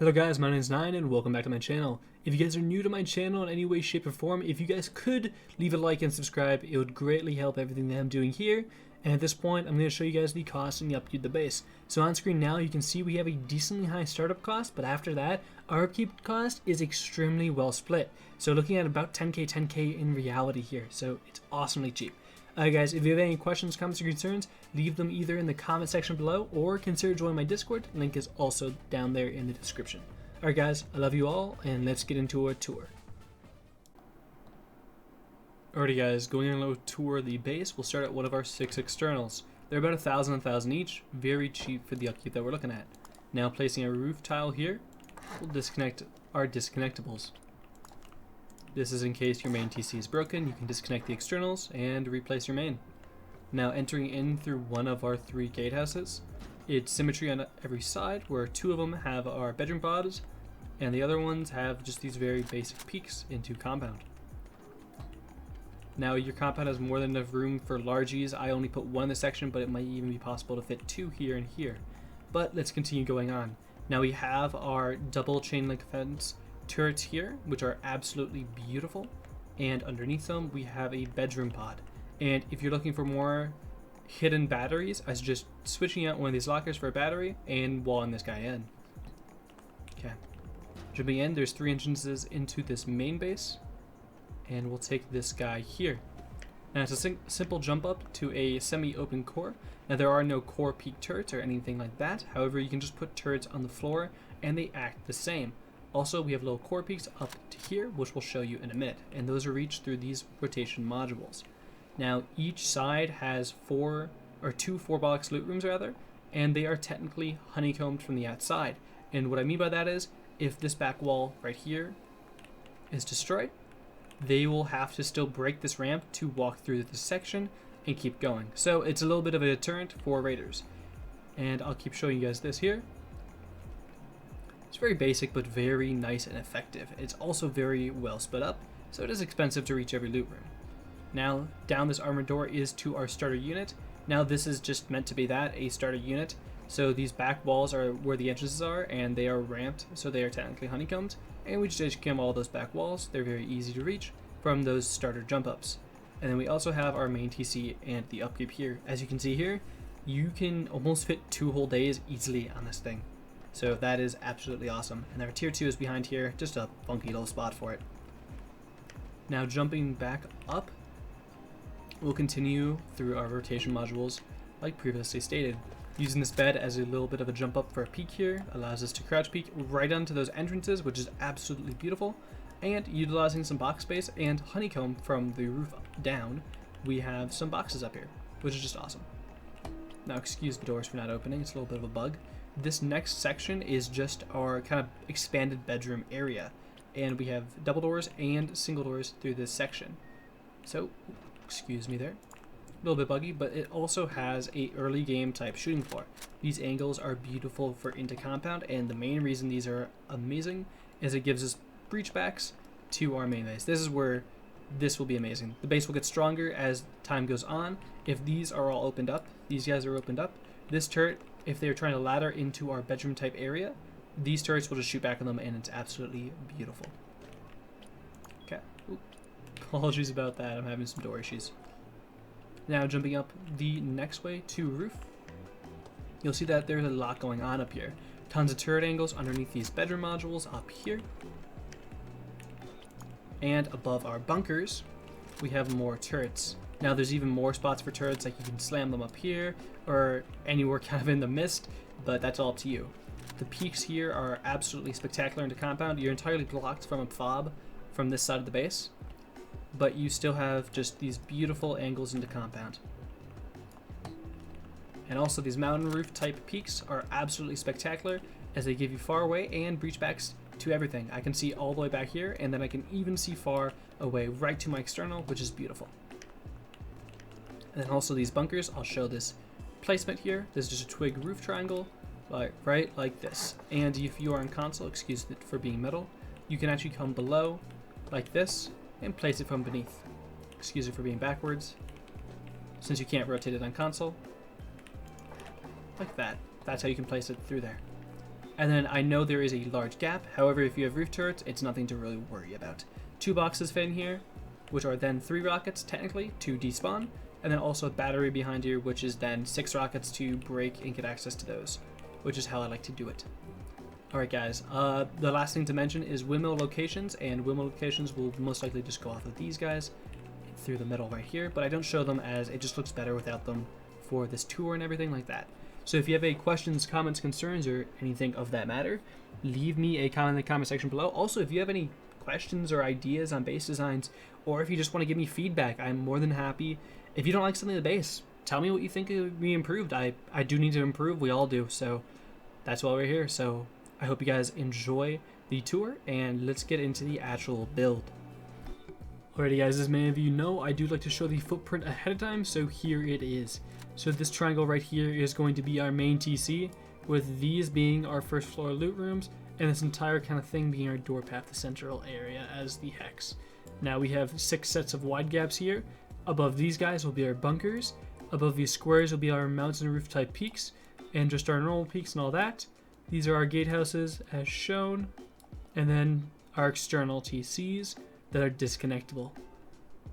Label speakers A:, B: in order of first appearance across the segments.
A: Hello guys, my name is Nine and welcome back to my channel. If you guys are new to my channel in any way, shape, or form, if you guys could leave a like and subscribe, it would greatly help everything that I'm doing here. And at this point, I'm going to show you guys the cost and the upkeep of the base. So on screen now, you can see we have a decently high startup cost, but after that, our upkeep cost is extremely well split. So looking at about 10k in reality here, so it's awesomely cheap. Guys, if you have any questions, comments, or concerns, leave them either in the comment section below or consider joining my Discord. Link is also down there in the description. Alright guys, I love you all, and let's get into a tour. Alrighty guys, going on a little tour of the base, we'll start at one of our 6 externals. They're about 1,000 each, very cheap for the upkeep that we're looking at. Now placing a roof tile here, we'll disconnect our disconnectables. This is in case your main TC is broken, you can disconnect the externals and replace your main. Now entering in through one of our 3 gatehouses, it's symmetry on every side, where 2 of them have our bedroom pods, and the other ones have just these very basic peaks into compound. Now your compound has more than enough room for largies. I only put 1 in this section, but it might even be possible to fit 2 here and here. But let's continue going on. Now we have our double chain link fence turrets here, which are absolutely beautiful, and underneath them we have a bedroom pod. And if you're looking for more hidden batteries, I suggest switching out one of these lockers for a battery and walling this guy in. Okay, jumping in, there's 3 entrances into this main base, and we'll take this guy here. Now it's a simple jump up to a semi-open core. Now there are no core peak turrets or anything like that, however you can just put turrets on the floor and they act the same. Also, we have little core peaks up to here, which we'll show you in a minute, and those are reached through these rotation modules. Now, each side has 2 4-box loot rooms rather, and they are technically honeycombed from the outside. And what I mean by that is, if this back wall right here is destroyed, they will have to still break this ramp to walk through this section and keep going. So it's a little bit of a deterrent for raiders. And I'll keep showing you guys this here. It's very basic, but very nice and effective. It's also very well split up, so it is expensive to reach every loot room. Now, down this armored door is to our starter unit. Now, this is just meant to be that, a starter unit. So these back walls are where the entrances are, and they are ramped, so they are technically honeycombed. And we just HQM all those back walls. They're very easy to reach from those starter jump ups. And then we also have our main TC and the upkeep here. As you can see here, you can almost fit 2 whole days easily on this thing. So that is absolutely awesome. And our tier 2 is behind here, just a funky little spot for it. Now jumping back up, we'll continue through our rotation modules like previously stated. Using this bed as a little bit of a jump up for a peak here allows us to crouch peek right onto those entrances, which is absolutely beautiful. And utilizing some box space and honeycomb from the roof down, we have some boxes up here, which is just awesome. Now excuse the doors for not opening, it's a little bit of a bug. This next section is just our kind of expanded bedroom area, and we have double doors and single doors through this section. So, excuse me there, a little bit buggy, but it also has a early game type shooting floor. These angles are beautiful for into compound, and the main reason these are amazing is it gives us breach backs to our main base. This is where this will be amazing. The base will get stronger as time goes on. If these are all opened up, these guys are opened up, this turret, if they're trying to ladder into our bedroom type area, these turrets will just shoot back on them, and it's absolutely beautiful. Okay, ooh, apologies about that, I'm having some door issues. Now jumping up the next way to roof, you'll see that there's a lot going on up here. Tons of turret angles underneath these bedroom modules up here. And above our bunkers, we have more turrets. Now there's even more spots for turrets, like you can slam them up here or anywhere kind of in the mist, but that's all up to you. The peaks here are absolutely spectacular into compound. You're entirely blocked from a fob from this side of the base, but you still have just these beautiful angles into compound. And also these mountain roof type peaks are absolutely spectacular as they give you far away and breach backs to everything. I can see all the way back here, and then I can even see far away right to my external, which is beautiful. And then also these bunkers, I'll show this placement here. This is just a twig roof triangle, right like this. And if you are on console, excuse it for being metal, you can actually come below like this and place it from beneath. Excuse it for being backwards, since you can't rotate it on console. Like that. That's how you can place it through there. And then I know there is a large gap. However, if you have roof turrets, it's nothing to really worry about. 2 boxes fit in here, which are then 3 rockets, technically, to despawn. And then also a battery behind here, which is then 6 rockets to break and get access to those, which is how I like to do it. Alright guys, the last thing to mention is windmill locations, and windmill locations will most likely just go off of these guys through the middle right here, but I don't show them as it just looks better without them for this tour and everything like that. So if you have any questions, comments, concerns, or anything of that matter, leave me a comment in the comment section below. Also, if you have any questions or ideas on base designs, or if you just want to give me feedback, I'm more than happy. If you don't like something in the base, tell me what you think could be improved. I do need to improve, we all do, so that's why we're here. So I hope you guys enjoy the tour, and let's get into the actual build. Alrighty guys, as many of you know, I do like to show the footprint ahead of time, so here it is. So this triangle right here is going to be our main TC, with these being our first floor loot rooms, and this entire kind of thing being our door path, the central area as the hex. Now we have 6 sets of wide gaps here. Above these guys will be our bunkers. Above these squares will be our mountain roof type peaks, and just our normal peaks and all that. These are our gatehouses as shown, and then our external TCs that are disconnectable.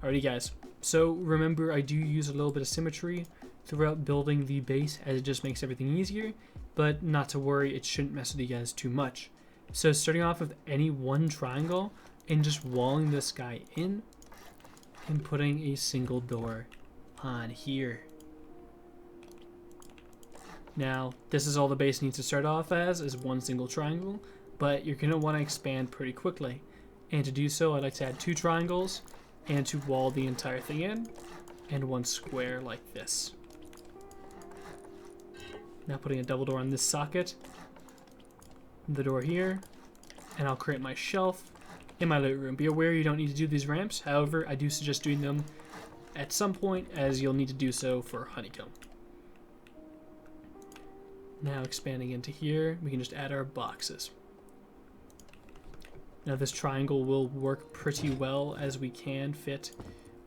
A: Alrighty guys, so remember I do use a little bit of symmetry throughout building the base as it just makes everything easier, but not to worry, it shouldn't mess with you guys too much. So starting off with any one triangle and just walling this guy in and putting a single door on here. Now, this is all the base needs to start off as, is one single triangle, but you're going to want to expand pretty quickly. And to do so, I like to add 2 triangles and to wall the entire thing in, and 1 square like this. Now putting a double door on this socket, the door here, and I'll create my shelf in my loot room. Be aware you don't need to do these ramps, however, I do suggest doing them at some point, as you'll need to do so for honeycomb. Now expanding into here, we can just add our boxes. Now this triangle will work pretty well, as we can fit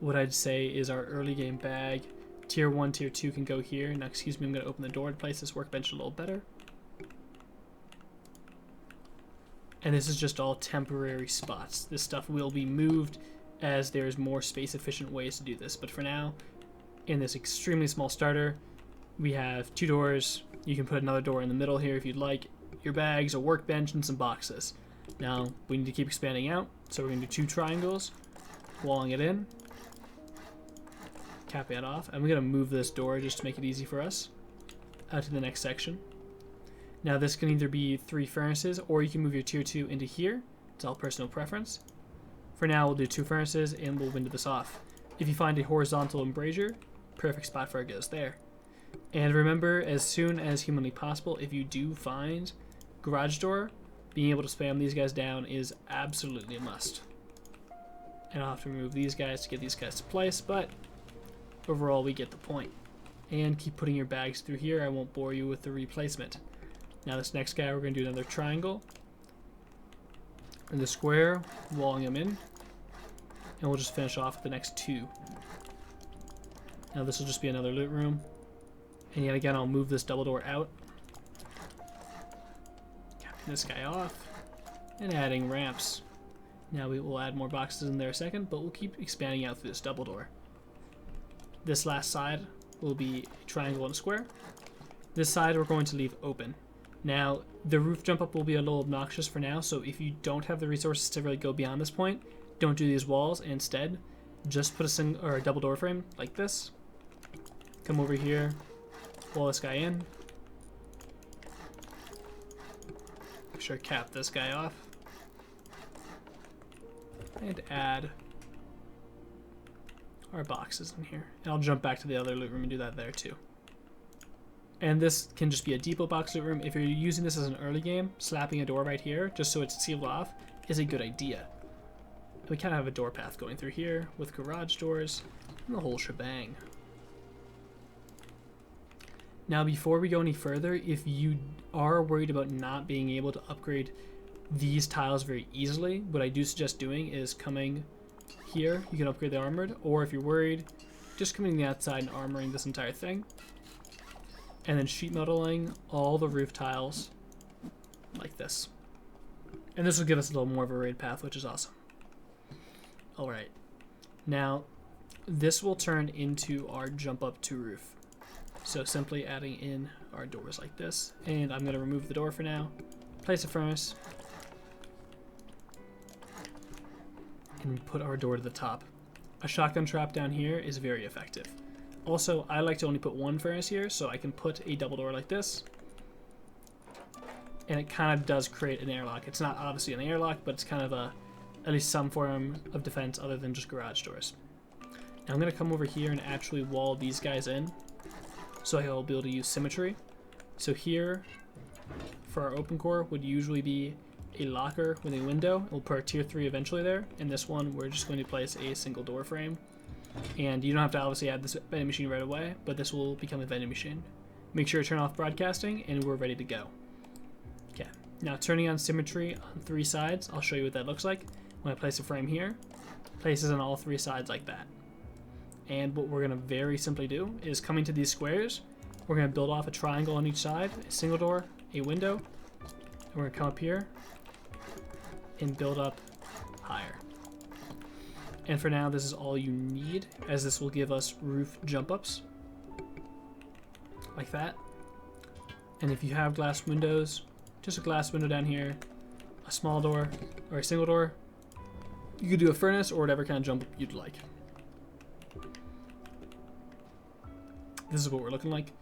A: what I'd say is our early game bag. Tier 1, Tier 2 can go here. Now excuse me, I'm going to open the door to place this workbench a little better. And this is just all temporary spots. This stuff will be moved as there's more space efficient ways to do this. But for now, in this extremely small starter, we have 2 doors. You can put another door in the middle here if you'd like. Your bags, a workbench, and some boxes. Now, we need to keep expanding out, so we're going to do 2 triangles, walling it in, capping it off, and we're going to move this door just to make it easy for us out to the next section. Now, this can either be 3 furnaces, or you can move your tier 2 into here. It's all personal preference. For now, we'll do 2 furnaces, and we'll window this off. If you find a horizontal embrasure, perfect spot for it goes there. And remember, as soon as humanly possible, if you do find garage door, being able to spam these guys down is absolutely a must. And I'll have to remove these guys to get these guys to place, but overall we get the point. And keep putting your bags through here. I won't bore you with the replacement. Now this next guy, we're going to do another triangle. And the square, walling them in. And we'll just finish off with the next 2. Now this will just be another loot room. And yet again, I'll move this double door out. This guy off, and adding ramps. Now we will add more boxes in there a second, but we'll keep expanding out through this double door. This last side will be a triangle and a square. This side we're going to leave open. Now the roof jump up will be a little obnoxious for now, so if you don't have the resources to really go beyond this point, don't do these walls. Instead, just put a single or a double door frame like this. Come over here, wall this guy in. Sure, cap this guy off and add our boxes in here, and I'll jump back to the other loot room and do that there too. And this can just be a depot box loot room. If you're using this as an early game, slapping a door right here just so it's sealed off is a good idea. We kind of have a door path going through here with garage doors and the whole shebang. Now before we go any further, if you are worried about not being able to upgrade these tiles very easily, what I do suggest doing is coming here, you can upgrade the armored, or if you're worried, just coming to the outside and armoring this entire thing. And then sheet metaling all the roof tiles like this. And this will give us a little more of a raid path, which is awesome. All right. Now, this will turn into our jump up to roof. So simply adding in our doors like this. And I'm going to remove the door for now. Place a furnace. And put our door to the top. A shotgun trap down here is very effective. Also, I like to only put one furnace here, so I can put a double door like this. And it kind of does create an airlock. It's not obviously an airlock, but it's kind of at least some form of defense other than just garage doors. Now I'm going to come over here and actually wall these guys in, so I'll be able to use symmetry. So here, for our open core, would usually be a locker with a window. We'll put our tier 3 eventually there. In this one, we're just going to place a single door frame. And you don't have to obviously add this vending machine right away, but this will become a vending machine. Make sure to turn off broadcasting, and we're ready to go. Okay, now turning on symmetry on 3 sides, I'll show you what that looks like. When I place a frame here, places on all 3 sides like that. And what we're going to very simply do is coming to these squares, we're going to build off a triangle on each side, a single door, a window, and we're going to come up here and build up higher. And for now, this is all you need, as this will give us roof jump ups like that. And if you have glass windows, just a glass window down here, a small door or a single door, you could do a furnace or whatever kind of jump up you'd like. This is what we're looking like.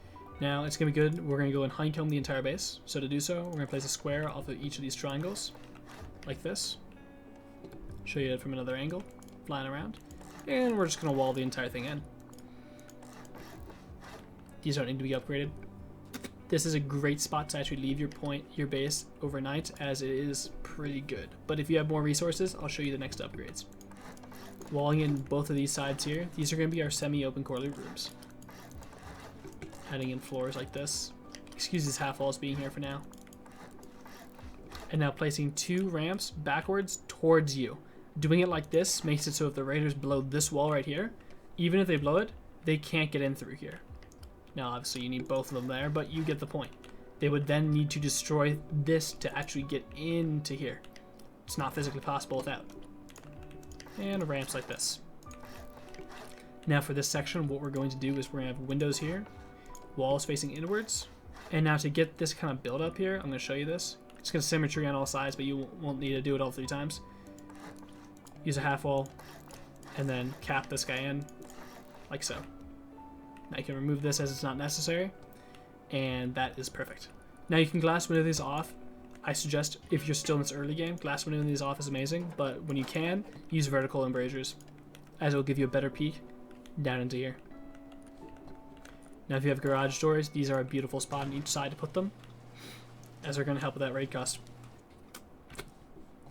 A: Now it's gonna be good. We're gonna go and honeycomb the entire base. So to do so, we're gonna place a square off of each of these triangles like this. Show you it from another angle, flying around. And we're just gonna wall the entire thing in. These don't need to be upgraded. This is a great spot to actually leave your base overnight, as it is pretty good. But if you have more resources, I'll show you the next upgrades. Walling in both of these sides here, these are going to be our semi-open core loot rooms. Adding in floors like this. Excuse these half walls being here for now. And now placing 2 ramps backwards towards you. Doing it like this makes it so if the raiders blow this wall right here, even if they blow it, they can't get in through here. Now, obviously, you need both of them there, but you get the point. They would then need to destroy this to actually get into here. It's not physically possible without. And ramps like this. Now, for this section, what we're going to do is we're going to have windows here, walls facing inwards. And now to get this kind of build up here, I'm going to show you this. It's going to symmetry on all sides, but you won't need to do it all 3 times. Use a half wall, and then cap this guy in, like so. Now you can remove this as it's not necessary, and that is perfect. Now you can glass window these off. I suggest, if you're still in this early game, glass windowing these off is amazing, but when you can, use vertical embrasures, as it will give you a better peek down into here. Now if you have garage doors, these are a beautiful spot on each side to put them, as they're going to help with that raid cost.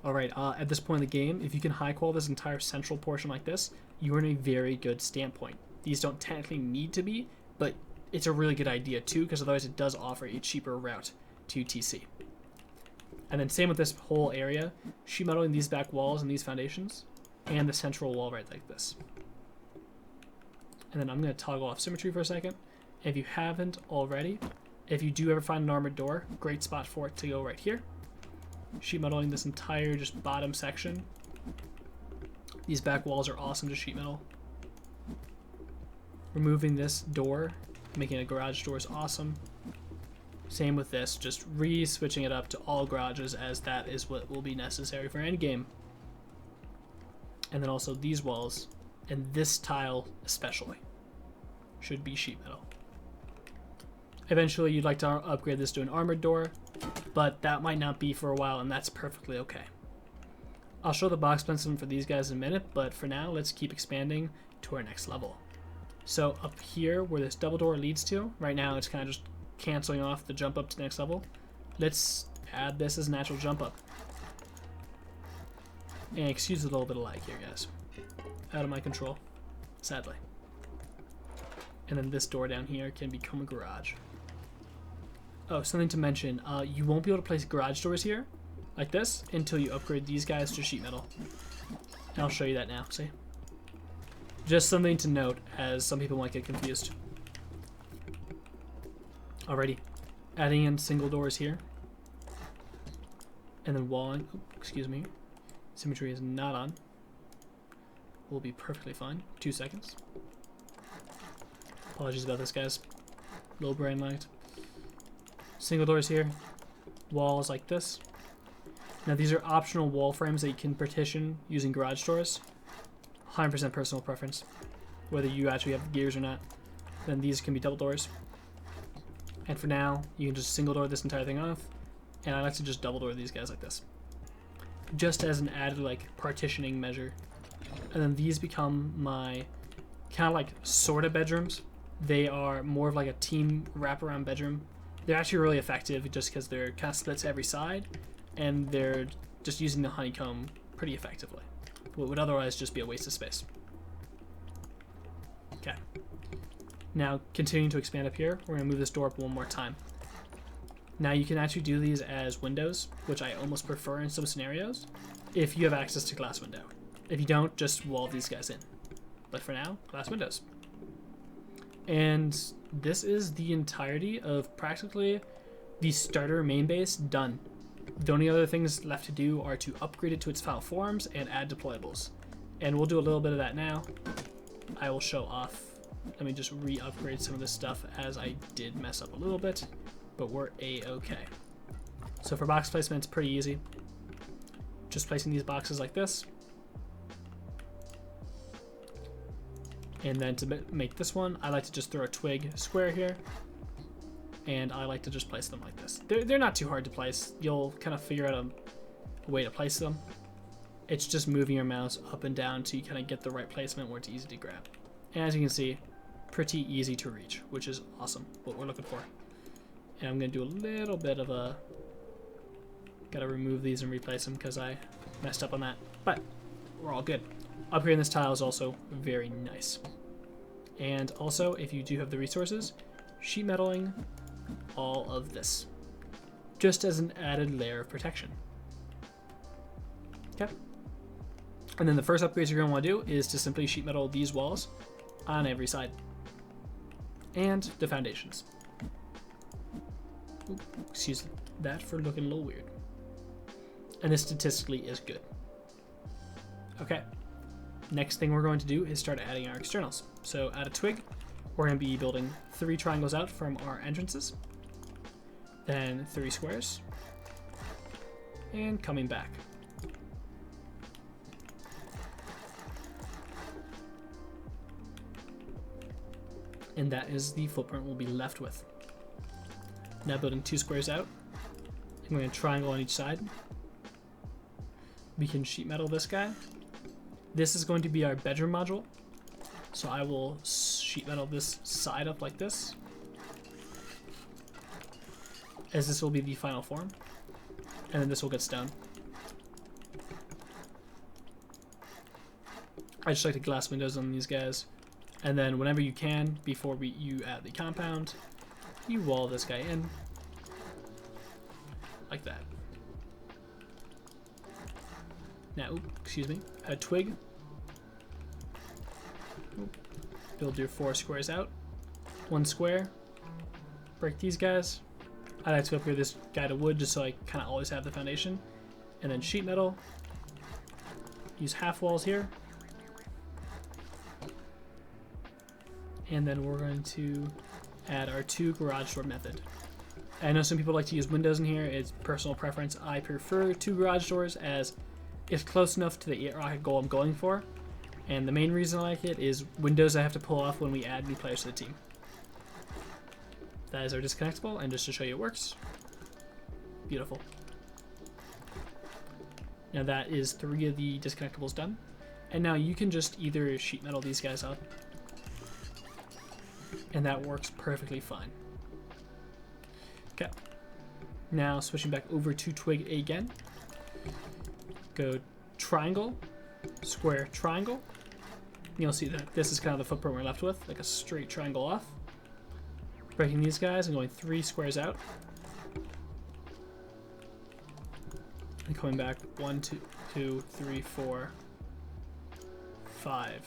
A: Alright, at this point in the game, if you can high qual this entire central portion like this, you're in a very good standpoint. These don't technically need to be, but it's a really good idea too, because otherwise it does offer a cheaper route to TC. And then same with this whole area, sheet metaling these back walls and these foundations, and the central wall right like this. And then I'm going to toggle off symmetry for a second. If you haven't already, if you do ever find an armored door, great spot for it to go right here. Sheet metaling this entire just bottom section. These back walls are awesome to sheet metal. Removing this door, making a garage door is awesome. Same with this, just re-switching it up to all garages, as that is what will be necessary for endgame. And then also these walls, and this tile especially, should be sheet metal. Eventually you'd like to upgrade this to an armored door, but that might not be for a while, and that's perfectly okay. I'll show the box placement for these guys in a minute, but for now let's keep expanding to our next level. So up here where this double door leads to, right now it's kind of just canceling off the jump up to the next level. Let's add this as a natural jump up. And excuse a little bit of lag here, guys. Out of my control, sadly. And then this door down here can become a garage. Oh, something to mention, you won't be able to place garage doors here, like this, until you upgrade these guys to sheet metal. And I'll show you that now, see? Just something to note, as some people might get confused. Alrighty, adding in single doors here. and then walling. Oh, excuse me. Symmetry is not on. We'll be perfectly fine. 2 seconds. Apologies about this, guys. Little brain lagged. Single doors here. Walls like this. Now these are optional wall frames that you can partition using garage doors. 100% personal preference. Whether you actually have the gears or not. Then these can be double doors. And for now, you can just single door this entire thing off. And I like to just double door these guys like this. Just as an added like partitioning measure. And then these become my kind of like sort of bedrooms. They are more of like a team wraparound bedroom. They're actually really effective just because they're kind of split to every side. And they're just using the honeycomb pretty effectively. What would otherwise just be a waste of space. Okay. Now, continuing to expand up here, we're going to move this door up one more time. Now, you can actually do these as windows, which I almost prefer in some scenarios, if you have access to glass window. If you don't, just wall these guys in. But for now, glass windows. And this is the entirety of practically the starter main base done. The only other things left to do are to upgrade it to its final forms and add deployables. And we'll do a little bit of that now. I will show off. Let me just re-upgrade some of this stuff as I did mess up a little bit, but we're a-okay. So for box placement, it's pretty easy. Just placing these boxes like this. And then to make this one, I like to just throw a twig square here. And I like to just place them like this. They're not too hard to place. You'll kind of figure out a way to place them. It's just moving your mouse up and down to kind of get the right placement where it's easy to grab. And as you can see, pretty easy to reach, which is awesome, what we're looking for. And I'm going to do a little bit of a... Got to remove these and replace them because I messed up on that. But we're all good. Upgrading this tile is also very nice. And also, if you do have the resources, sheet metaling all of this. Just as an added layer of protection. Okay. And then the first upgrades you're going to want to do is to simply sheet metal these walls on every side. And the foundations. Ooh, excuse that for looking a little weird. And this statistically is good. Okay. Next thing we're going to do is start adding our externals. So add a twig. We're going to be building 3 triangles out from our entrances. Then 3 squares. And coming back. And that is the footprint we'll be left with. Now building 2 squares out. I'm going to triangle on each side. We can sheet metal this guy. This is going to be our bedroom module. So I will sheet metal this side up like this, as this will be the final form. And then this will get stone. I just like the glass windows on these guys. And then whenever you can, before you add the compound, you wall this guy in. Like that. Now, excuse me, a twig. Build your 4 squares out. 1 square. Break these guys. I like to upgrade this guy to wood just so I kind of always have the foundation. And then sheet metal. Use half walls here. And then we're going to add our 2 garage door method. I know some people like to use windows in here. It's personal preference. I prefer 2 garage doors as it's close enough to the rocket goal I'm going for. And the main reason I like it is windows I have to pull off when we add new players to the team. That is our disconnectable, and just to show you it works. Beautiful. Now that is 3 of the disconnectables done. And now you can just either sheet metal these guys up, and that works perfectly fine. Okay. Now switching back over to twig again. Go triangle, square, triangle. You'll see that this is kind of the footprint we're left with, like a straight triangle off. Breaking these guys and going 3 squares out. And coming back 1, 2, 3, 4, 5,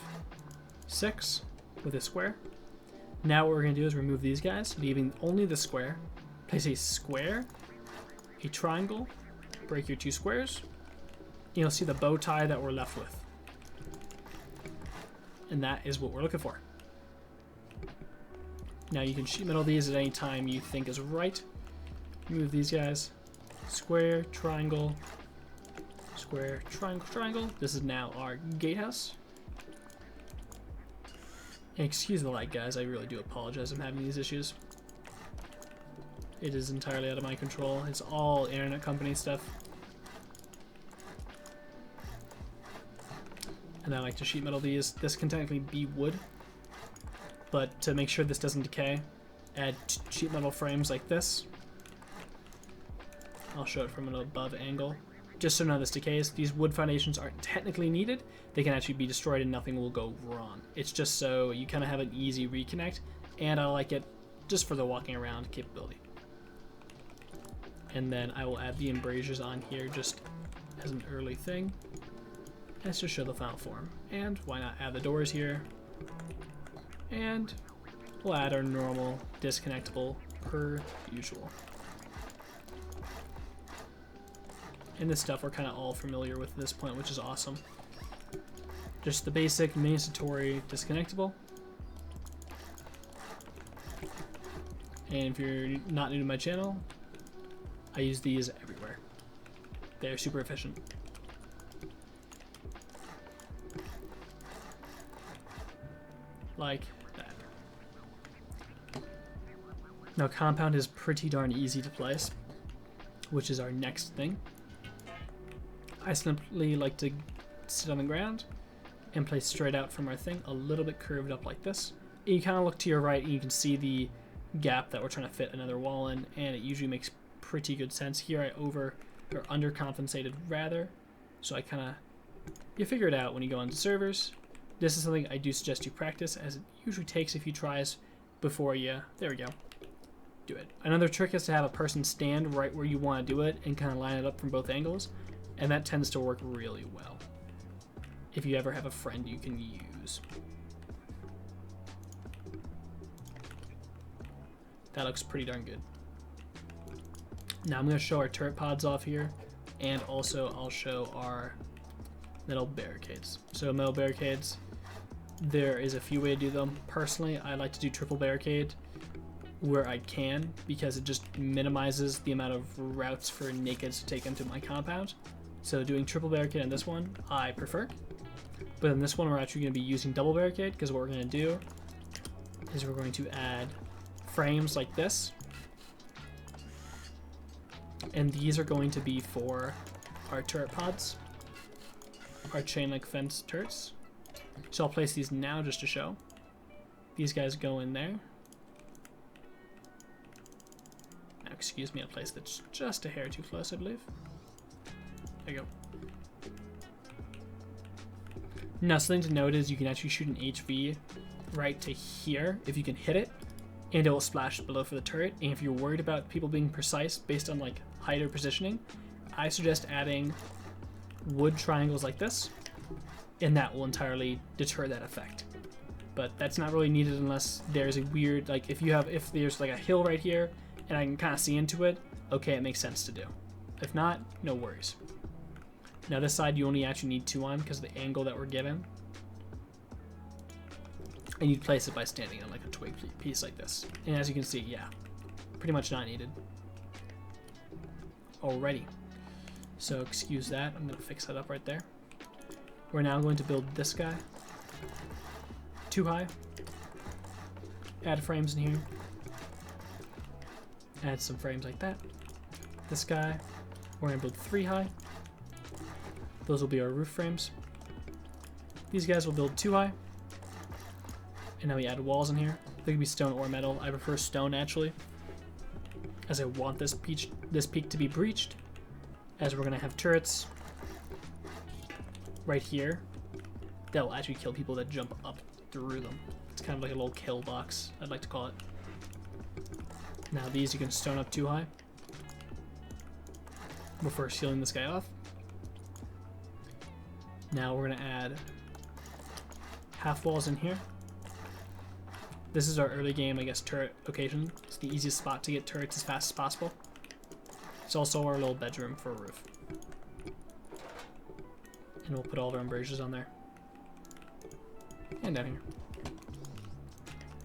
A: 6 with a square. Now what we're going to do is remove these guys, leaving only the square. Place a square, a triangle, break your 2 squares. You'll see the bow tie that we're left with. And that is what we're looking for. Now you can sheet metal these at any time you think is right. Move these guys. Square, triangle, square, triangle, triangle. This is now our gatehouse. And excuse the light, guys. I really do apologize. I'm having these issues. It is entirely out of my control. It's all internet company stuff. And I like to sheet metal these. This can technically be wood, but to make sure this doesn't decay, add sheet metal frames like this. I'll show it from an above angle. Just so none of this decays, these wood foundations aren't technically needed. They can actually be destroyed and nothing will go wrong. It's just so you kind of have an easy reconnect, and I like it just for the walking around capability. And then I will add the embrasures on here just as an early thing. Let's just show the final form. And why not add the doors here? And we'll add our normal disconnectable per usual. And this stuff we're kind of all familiar with at this point, which is awesome. Just the basic masonry disconnectable. And if you're not new to my channel, I use these everywhere. They're super efficient. Like that. Now compound is pretty darn easy to place, which is our next thing. I simply like to sit on the ground and place straight out from our thing, a little bit curved up like this. And you kind of look to your right and you can see the gap that we're trying to fit another wall in, and it usually makes pretty good sense. Here I undercompensated rather, so I kind of, you figure it out when you go onto servers. This is something I do suggest you practice, as it usually takes a few tries before you, there we go, do it. Another trick is to have a person stand right where you want to do it and kind of line it up from both angles, and that tends to work really well if you ever have a friend you can use. That looks pretty darn good. Now I'm going to show our turret pods off here, and also I'll show our metal barricades. So metal barricades, there is a few ways to do them. Personally, I like to do triple barricade where I can, because it just minimizes the amount of routes for nakeds to take into my compound. So doing triple barricade on this one, I prefer. But in this one, we're actually going to be using double barricade, because what we're going to do is we're going to add frames like this. And these are going to be for our turret pods, our chain link fence turrets. So I'll place these now just to show. These guys go in there. Now, excuse me, I'll place this just a hair too close, I believe. There you go. Now, something to note is you can actually shoot an HV right to here if you can hit it, and it will splash below for the turret. And if you're worried about people being precise based on like height or positioning, I suggest adding wood triangles like this, and that will entirely deter that effect. But that's not really needed unless there's a weird, like if there's like a hill right here and I can kind of see into it, okay, it makes sense to do. If not, no worries. Now this side you only actually need 2 on because of the angle that we're given. And you'd place it by standing on like a twig piece like this. And as you can see, yeah, pretty much not needed. Alrighty. So excuse that, I'm gonna fix that up right there. We're now going to build this guy. 2 high. Add frames in here. Add some frames like that. This guy, we're gonna build 3 high. Those will be our roof frames. These guys will build 2 high. And now we add walls in here. They can be stone or metal. I prefer stone actually, as I want this peak to be breached, as we're gonna have turrets right here that will actually kill people that jump up through them. It's kind of like a little kill box, I'd like to call it. Now these you can stone up 2 high before sealing this guy off. Now we're gonna add half walls in here. This is our early game, I guess, turret location. It's the easiest spot to get turrets as fast as possible. It's also our little bedroom for a roof. And we'll put all of our embrasures on there. And down here.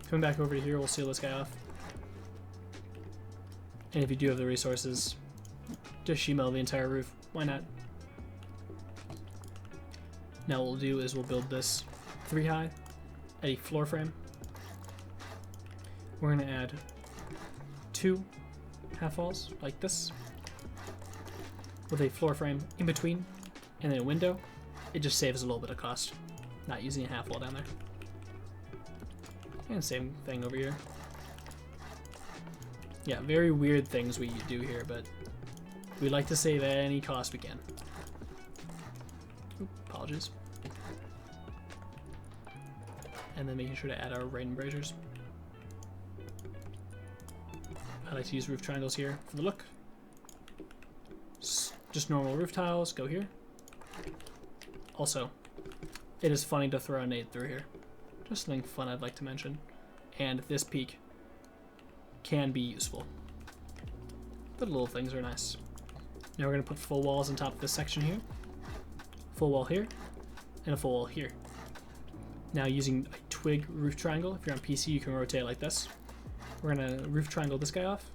A: Coming back over to here, we'll seal this guy off. And if you do have the resources, just shemale the entire roof. Why not? Now what we'll do is we'll build this 3 high, a floor frame. We're going to add 2 half walls like this, with a floor frame in between, and then a window. It just saves a little bit of cost, not using a half wall down there. And same thing over here. Yeah, very weird things we do here, but we like to save any cost we can. Oop, apologies. And then making sure to add our right embrasures. I like to use roof triangles here for the look. Just normal roof tiles, go here. Also, it is funny to throw a nade through here. Just something fun I'd like to mention. And this peak can be useful. But little things are nice. Now we're going to put full walls on top of this section here. Full wall here, and a full wall here. Now using a twig roof triangle, if you're on PC you can rotate it like this. We're going to roof triangle this guy off,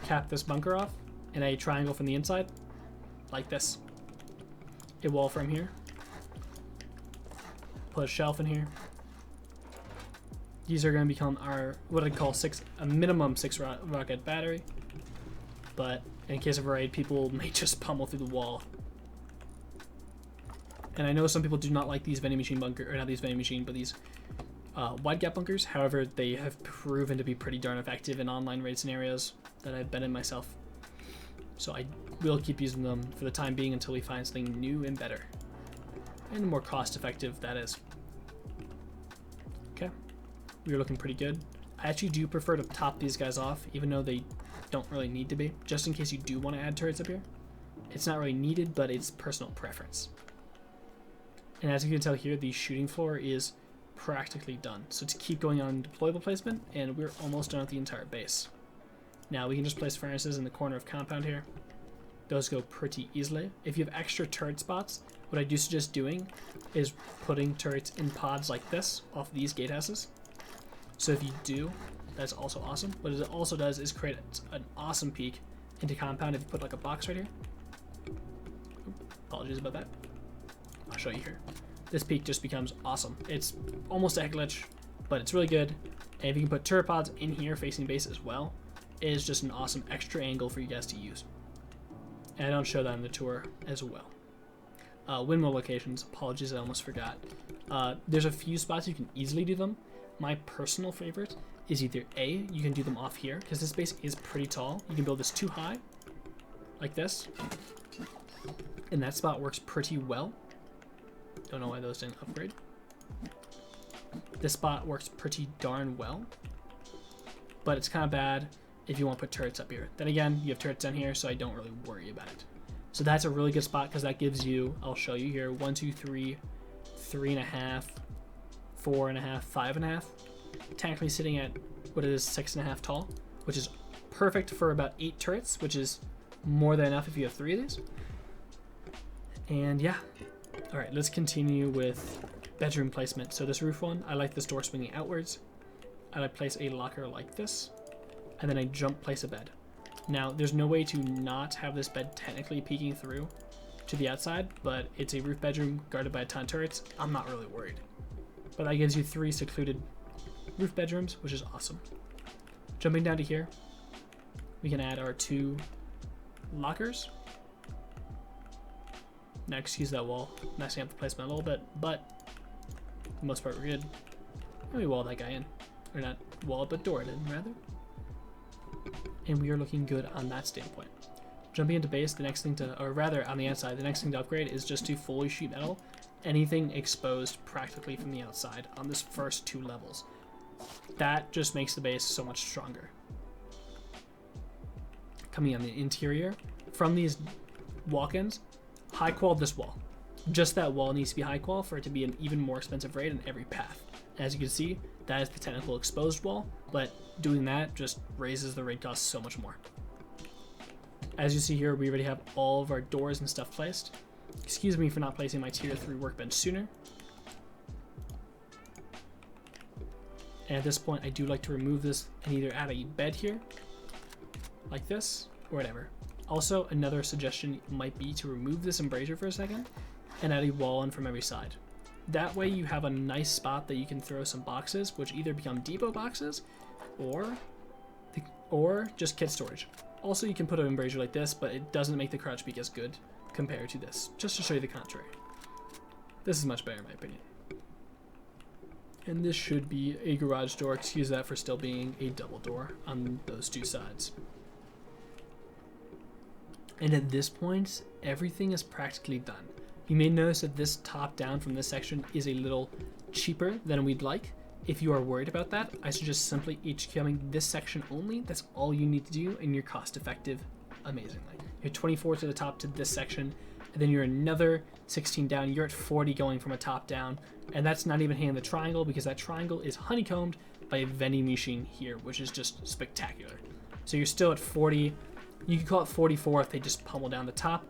A: cap this bunker off, and a triangle from the inside, like this. A wall from here. Put a shelf in here. These are going to become our, what I call a minimum 6 rocket battery. But in case of a raid, people may just pummel through the wall. And I know some people do not like these vending machine bunker, or not these vending machine, but these wide gap bunkers. However, they have proven to be pretty darn effective in online raid scenarios that I've been in myself. So I will keep using them for the time being until we find something new and better. And more cost effective, that is. Okay, we are looking pretty good. I actually do prefer to top these guys off, even though they don't really need to be, just in case you do want to add turrets up here. It's not really needed, but it's personal preference. And as you can tell here, the shooting floor is practically done. So to keep going on deployable placement, and we're almost done with the entire base. Now we can just place furnaces in the corner of compound here. Those go pretty easily. If you have extra turret spots, what I do suggest doing is putting turrets in pods like this off these gatehouses. So if you do, that's also awesome. What it also does is create an awesome peak into compound if you put like a box right here. Apologies about that. I'll show you here. This peak just becomes awesome. It's almost a heck glitch, but it's really good. And if you can put turret pods in here facing base as well, it is just an awesome extra angle for you guys to use. And I don't show that in the tour as well. Windmill locations, apologies, I almost forgot. There's a few spots you can easily do them. My personal favorite is either A, you can do them off here, because this base is pretty tall. You can build this 2 high, like this. And that spot works pretty well. Don't know why those didn't upgrade. This spot works pretty darn well. But it's kind of bad if you want to put turrets up here. Then again, you have turrets down here, so I don't really worry about it. So that's a really good spot because that gives you, I'll show you here, 1, 2, 3, 3.5, 4.5, 5.5. Technically sitting at what it is, 6.5 tall, which is perfect for about 8 turrets, which is more than enough if you have 3 of these. And yeah. All right, let's continue with bedroom placement. So this roof one, I like this door swinging outwards. I like place a locker like this, and then I jump place a bed. Now, there's no way to not have this bed technically peeking through to the outside, but it's a roof bedroom guarded by a ton of turrets. I'm not really worried. But that gives you 3 secluded roof bedrooms, which is awesome. Jumping down to here, we can add our 2 lockers. Now, excuse that wall, messing up the placement a little bit, but for the most part we're good. Let me wall that guy in. Or not wall, but door it in, rather. And we are looking good on that standpoint. Jumping into base, the next thing to, or rather on the outside, the next thing to upgrade is just to fully sheet metal anything exposed practically from the outside on this first 2 levels. That just makes the base so much stronger. Coming on the interior, from these walk-ins, high qual this wall. Just that wall needs to be high qual for it to be an even more expensive raid in every path. As you can see, that is the technical exposed wall, but doing that just raises the raid cost so much more. As you see here, we already have all of our doors and stuff placed. Excuse me for not placing my tier 3 workbench sooner. And at this point, I do like to remove this and either add a bed here, like this, or whatever. Also, another suggestion might be to remove this embrasure for a second and add a wall in from every side. That way you have a nice spot that you can throw some boxes, which either become depot boxes or just kit storage. Also, you can put an embrasure like this, but it doesn't make the crouch peak as good compared to this, just to show you the contrary. This is much better in my opinion. And this should be a garage door. Excuse that for still being a double door on those two sides. And at this point, everything is practically done. You may notice that this top down from this section is a little cheaper than we'd like. If you are worried about that, I suggest simply HQing this section only. That's all you need to do, and you're cost effective amazingly. You're 24 to the top to this section, and then you're another 16 down. You're at 40 going from a top down, and that's not even hitting the triangle because that triangle is honeycombed by a vending machine here, which is just spectacular. So you're still at 40. You could call it 44 if they just pummel down the top.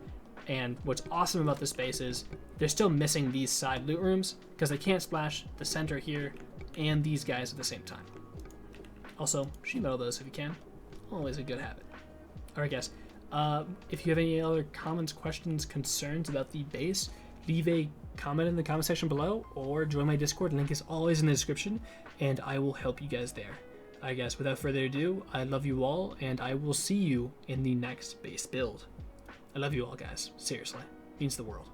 A: And what's awesome about this space is they're still missing these side loot rooms because they can't splash the center here and these guys at the same time. Also, sheet metal those if you can. Always a good habit. Alright guys, if you have any other comments, questions, concerns about the base, leave a comment in the comment section below or join my Discord. Link is always in the description and I will help you guys there. Alright guys, without further ado, I love you all and I will see you in the next base build. I love you all guys, seriously, means the world.